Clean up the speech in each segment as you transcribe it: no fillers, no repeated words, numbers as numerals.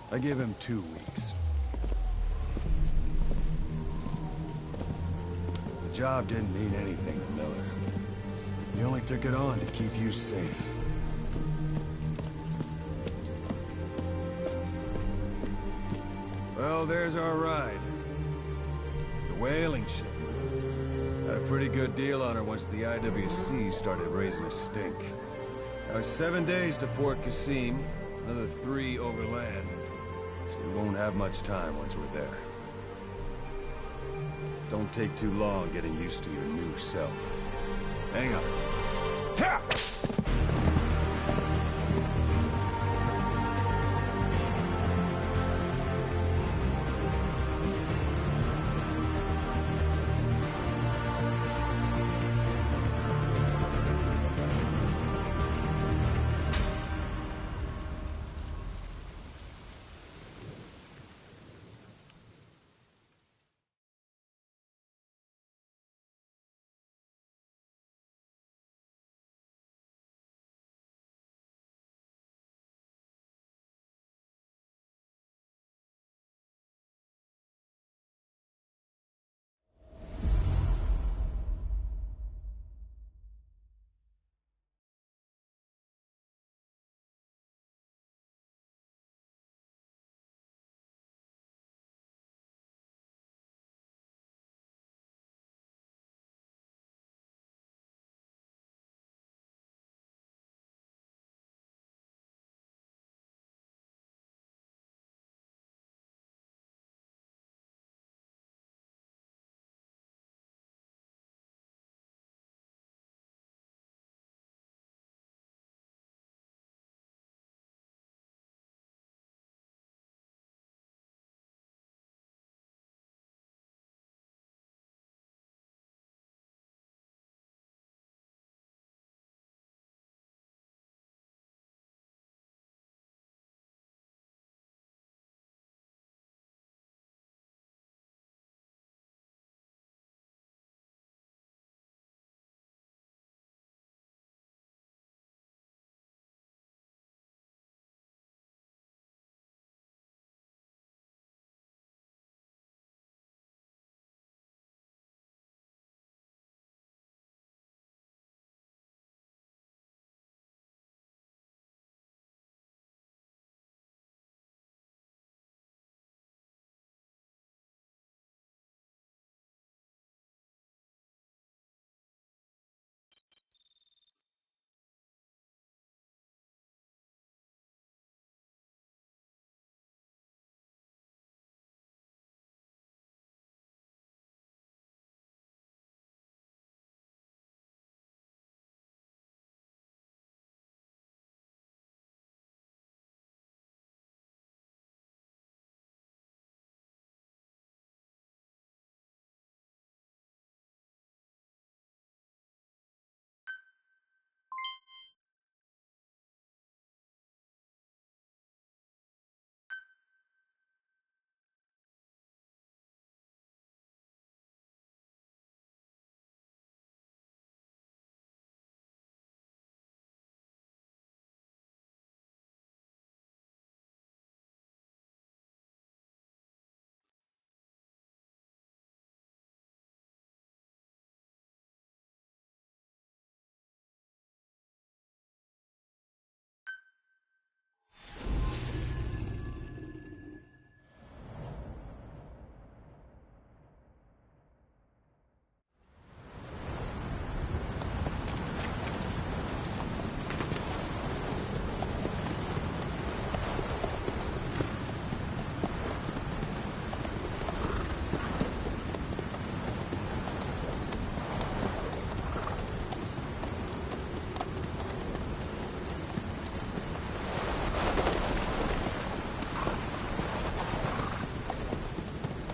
I give him 2 weeks. The job didn't mean anything to Miller. He only took it on to keep you safe. Well, there's our ride. It's a whaling ship. Had a pretty good deal on her once the IWC started raising a stink. Now 7 days to Port Qasim, another 3 overland. So we won't have much time once we're there. Don't take too long getting used to your new self. Hang on. Ha!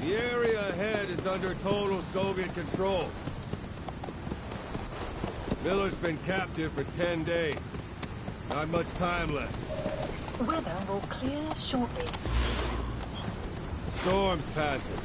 The area ahead is under total Soviet control. Miller's been captive for 10 days. Not much time left. Weather will clear shortly. Storm's passing.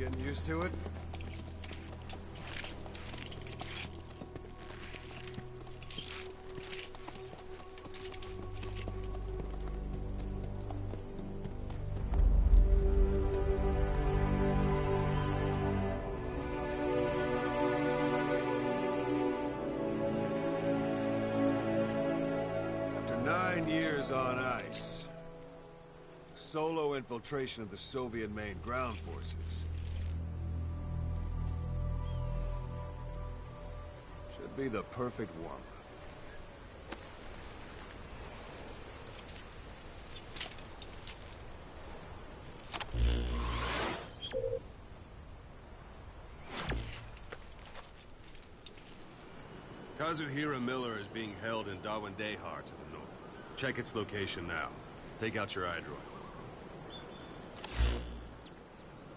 Getting used to it? After 9 years on ice, solo infiltration of the Soviet main ground forces should be the perfect warm-up. Kazuhira Miller is being held in Dawandehar to the north. Check its location now. Take out your iDroid.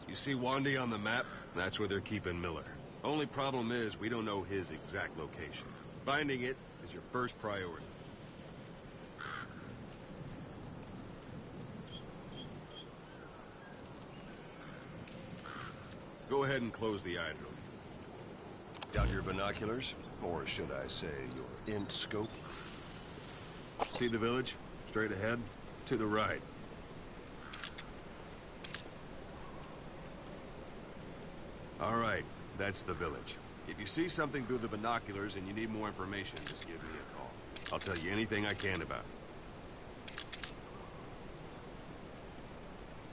You see Wandy on the map? That's where they're keeping Miller. Only problem is, we don't know his exact location. Finding it is your first priority. Go ahead and close the iDroid. Got your binoculars? Or should I say, your int scope? See the village? Straight ahead? To the right. All right, that's the village. If you see something through the binoculars and you need more information, just give me a call. I'll tell you anything I can about it.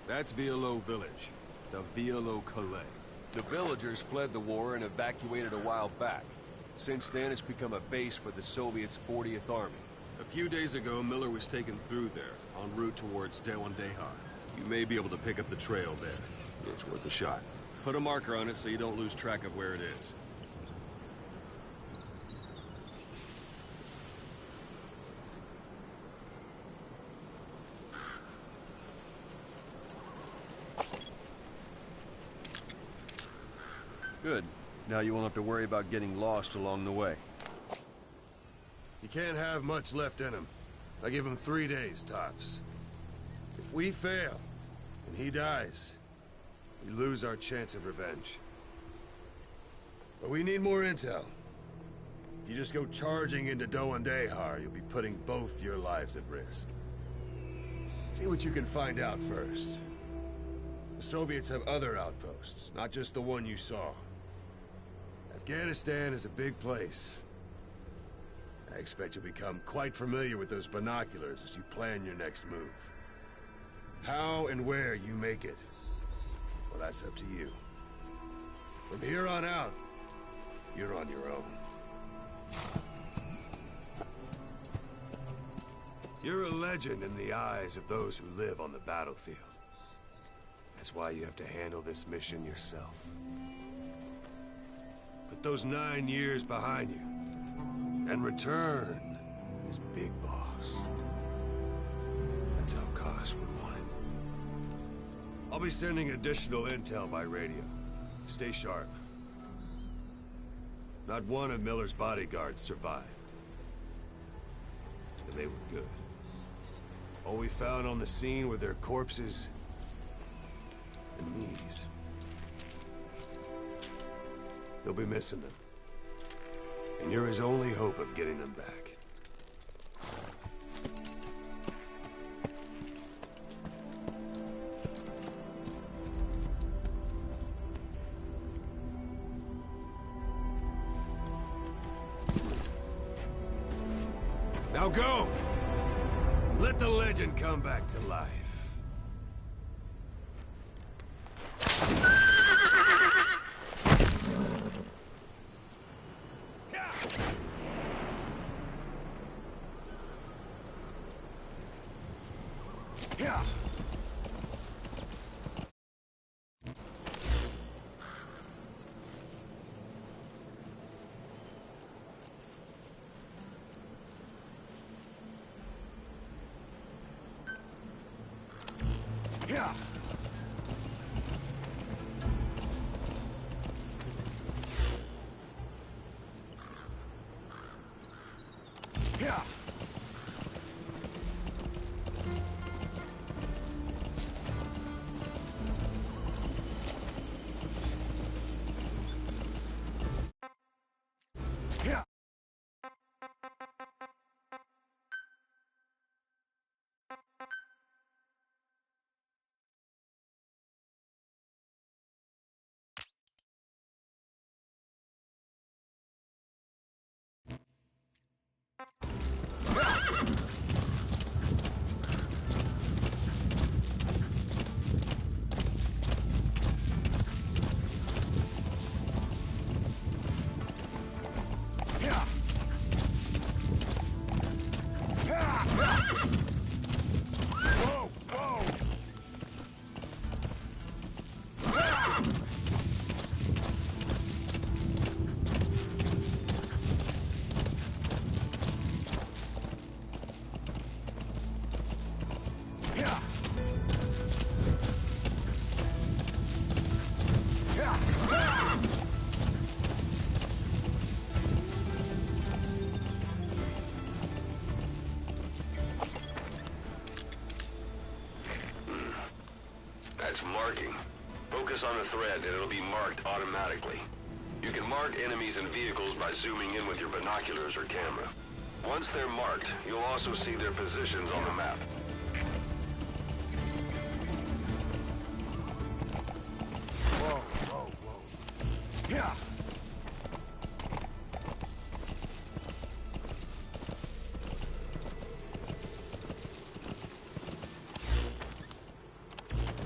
That's Violo Village, the Violo Calais. The villagers fled the war and evacuated a while back. Since then, it's become a base for the Soviets' 40th Army. A few days ago, Miller was taken through there, en route towards Dawandehar. You may be able to pick up the trail there. It's worth a shot. Put a marker on it so you don't lose track of where it is. Good. Now you won't have to worry about getting lost along the way. You can't have much left in him. I give him 3 days, tops. If we fail, and he dies, we lose our chance of revenge. But we need more intel. If you just go charging into Dawandehar, you'll be putting both your lives at risk. See what you can find out first. The Soviets have other outposts, not just the one you saw. Afghanistan is a big place. I expect you'll become quite familiar with those binoculars as you plan your next move. How and where you make it, well, that's up to you. From here on out, you're on your own. You're a legend in the eyes of those who live on the battlefield. That's why you have to handle this mission yourself. Put those 9 years behind you, and return as Big Boss. That's how Koss would want it. I'll be sending additional intel by radio. Stay sharp. Not one of Miller's bodyguards survived. And they were good. All we found on the scene were their corpses and knees. They'll be missing them. And you're his only hope of getting them back. Now go! Let the legend come back to life. Yeah. Yeah. That's marking. Focus on a thread and it'll be marked automatically. You can mark enemies and vehicles by zooming in with your binoculars or camera. Once they're marked, you'll also see their positions on the map. Whoa, whoa, whoa. Yeah.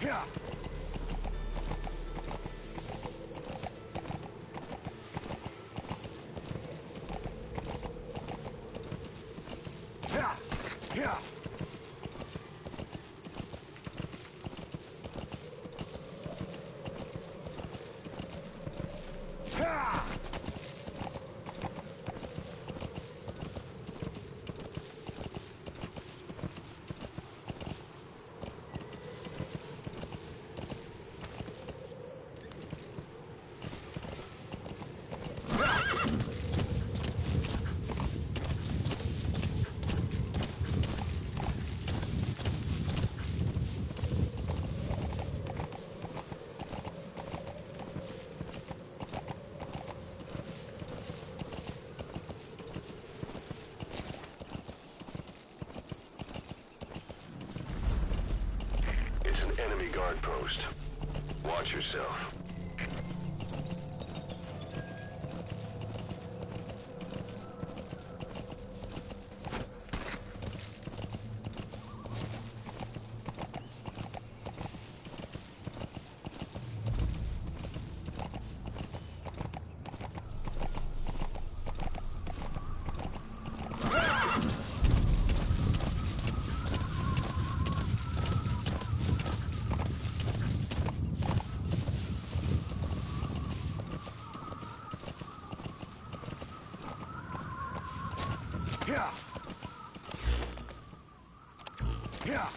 Yeah. Yeah. Yeah. Yeah. It's an enemy guard post. Watch yourself. Yeah. Yeah.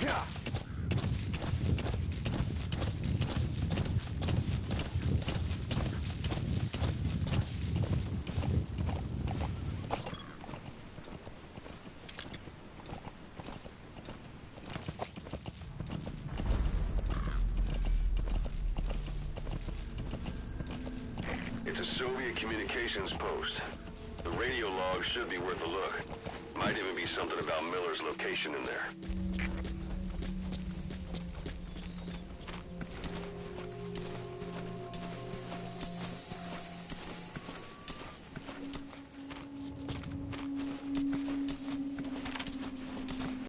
Yeah. It's a Soviet communications post. The radio log should be worth a look. Might even be something about Miller's location in there.